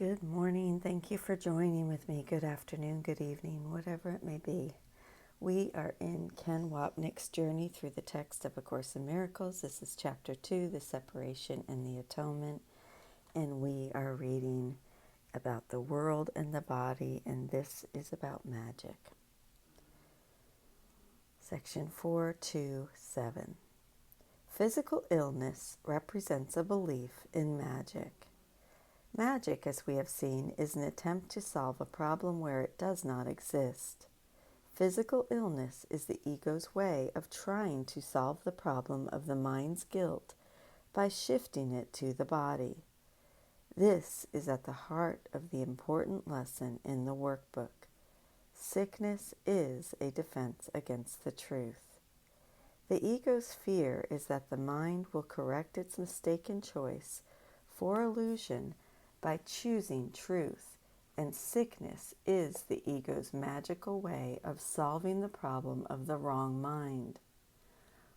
Good morning. Thank you for joining with me. Good afternoon, good evening, whatever it may be. We are in Ken Wapnick's journey through the text of A Course in Miracles. This is chapter 2, The Separation and the Atonement. And we are reading about the world and the body, and this is about magic. Section 4.2.7. Physical illness represents a belief in magic. Magic, as we have seen, is an attempt to solve a problem where it does not exist. Physical illness is the ego's way of trying to solve the problem of the mind's guilt by shifting it to the body. This is at the heart of the important lesson in the workbook. Sickness is a defense against the truth. The ego's fear is that the mind will correct its mistaken choice for illusion by choosing truth, and sickness is the ego's magical way of solving the problem of the wrong mind.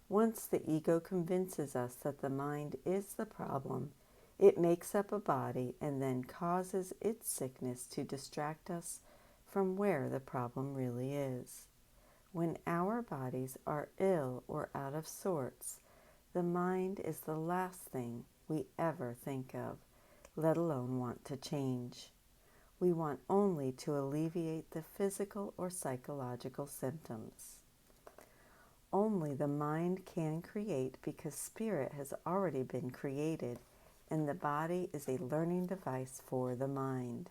Once the ego convinces us that the mind is the problem, it makes up a body and then causes its sickness to distract us from where the problem really is. When our bodies are ill or out of sorts, the mind is the last thing we ever think of, let alone want to change. We want only to alleviate the physical or psychological symptoms. Only the mind can create because spirit has already been created, and the body is a learning device for the mind.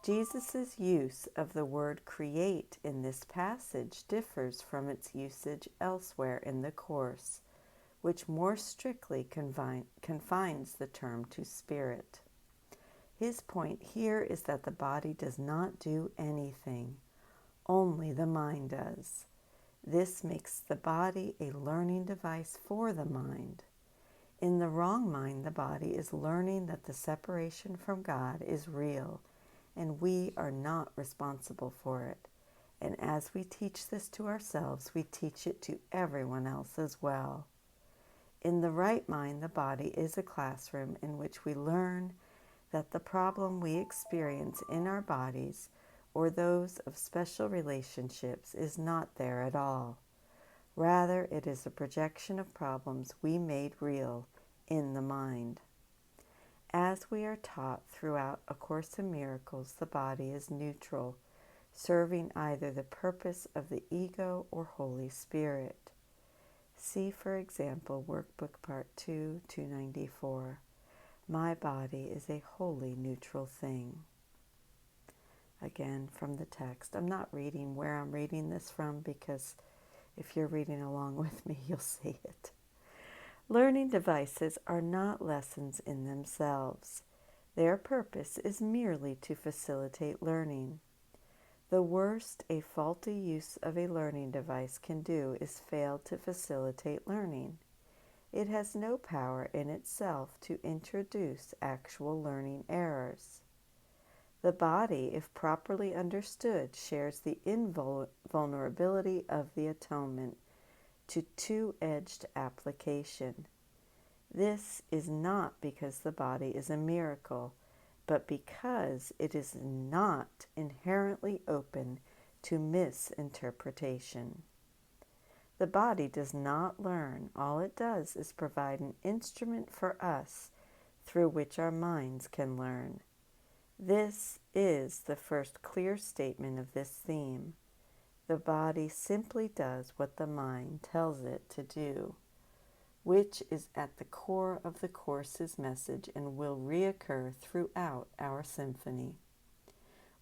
Jesus' use of the word create in this passage differs from its usage elsewhere in the Course, which more strictly confines the term to spirit. His point here is that the body does not do anything, only the mind does. This makes the body a learning device for the mind. In the wrong mind, the body is learning that the separation from God is real, and we are not responsible for it. And as we teach this to ourselves, we teach it to everyone else as well. In the right mind, the body is a classroom in which we learn that the problem we experience in our bodies or those of special relationships is not there at all. Rather, it is a projection of problems we made real in the mind. As we are taught throughout A Course in Miracles, the body is neutral, serving either the purpose of the ego or Holy Spirit. See, for example, Workbook Part 2, 294. My body is a wholly neutral thing. Again, from the text. I'm not reading where I'm reading this from because if you're reading along with me, you'll see it. Learning devices are not lessons in themselves. Their purpose is merely to facilitate learning. The worst a faulty use of a learning device can do is fail to facilitate learning. It has no power in itself to introduce actual learning errors. The body, if properly understood, shares the invulnerability of the atonement to two-edged application. This is not because the body is a miracle, but because it is not inherently open to misinterpretation. The body does not learn. All it does is provide an instrument for us through which our minds can learn. This is the first clear statement of this theme. The body simply does what the mind tells it to do, which is at the core of the Course's message and will reoccur throughout our symphony.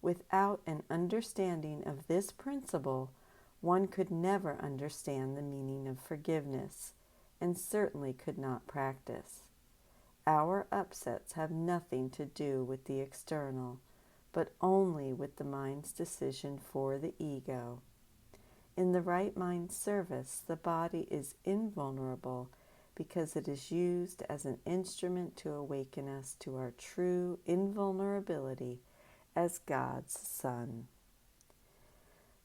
Without an understanding of this principle, one could never understand the meaning of forgiveness, and certainly could not practice. Our upsets have nothing to do with the external, but only with the mind's decision for the ego. In the right mind service, the body is invulnerable because it is used as an instrument to awaken us to our true invulnerability as God's Son.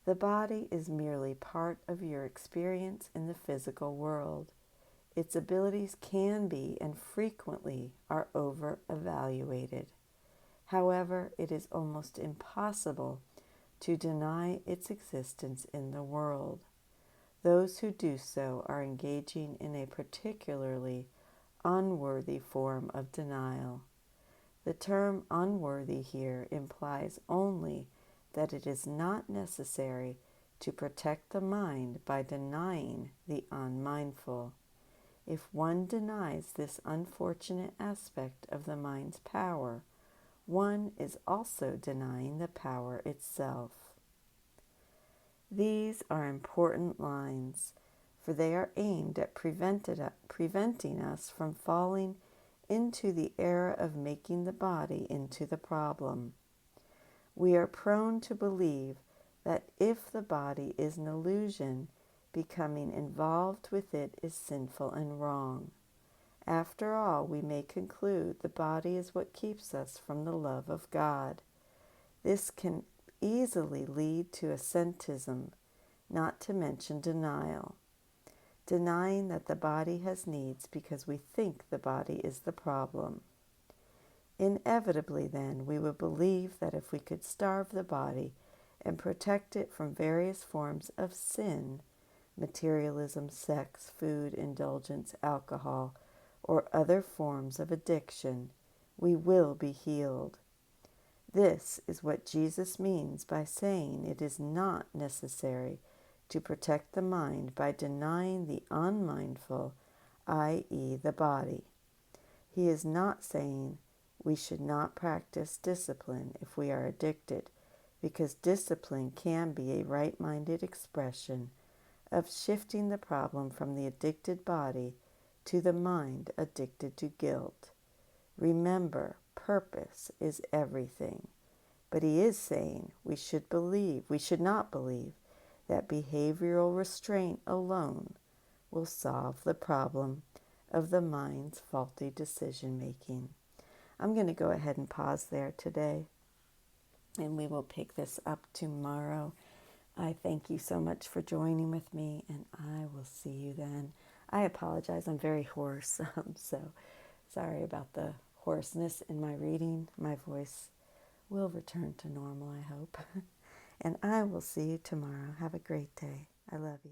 The body is merely part of your experience in the physical world. Its abilities can be and frequently are over-evaluated. However, it is almost impossible to deny its existence in the world. Those who do so are engaging in a particularly unworthy form of denial. The term unworthy here implies only that it is not necessary to protect the mind by denying the unmindful. If one denies this unfortunate aspect of the mind's power, one is also denying the power itself. These are important lines, for they are aimed at preventing us from falling into the error of making the body into the problem. We are prone to believe that if the body is an illusion, becoming involved with it is sinful and wrong. After all, we may conclude the body is what keeps us from the love of God. This can easily lead to ascetism, not to mention denial. Denying that the body has needs because we think the body is the problem. Inevitably, then, we would believe that if we could starve the body and protect it from various forms of sin, materialism, sex, food, indulgence, alcohol, or other forms of addiction, we will be healed. This is what Jesus means by saying it is not necessary to protect the mind by denying the unmindful, i.e., the body. He is not saying we should not practice discipline if we are addicted, because discipline can be a right-minded expression of shifting the problem from the addicted body to the mind addicted to guilt. Remember, purpose is everything. But he is saying we should not believe that behavioral restraint alone will solve the problem of the mind's faulty decision making. I'm going to go ahead and pause there today, and we will pick this up tomorrow. I thank you so much for joining with me, and I will see you then. I apologize, I'm very hoarse, so sorry about the hoarseness in my reading. My voice will return to normal, I hope. And I will see you tomorrow. Have a great day. I love you.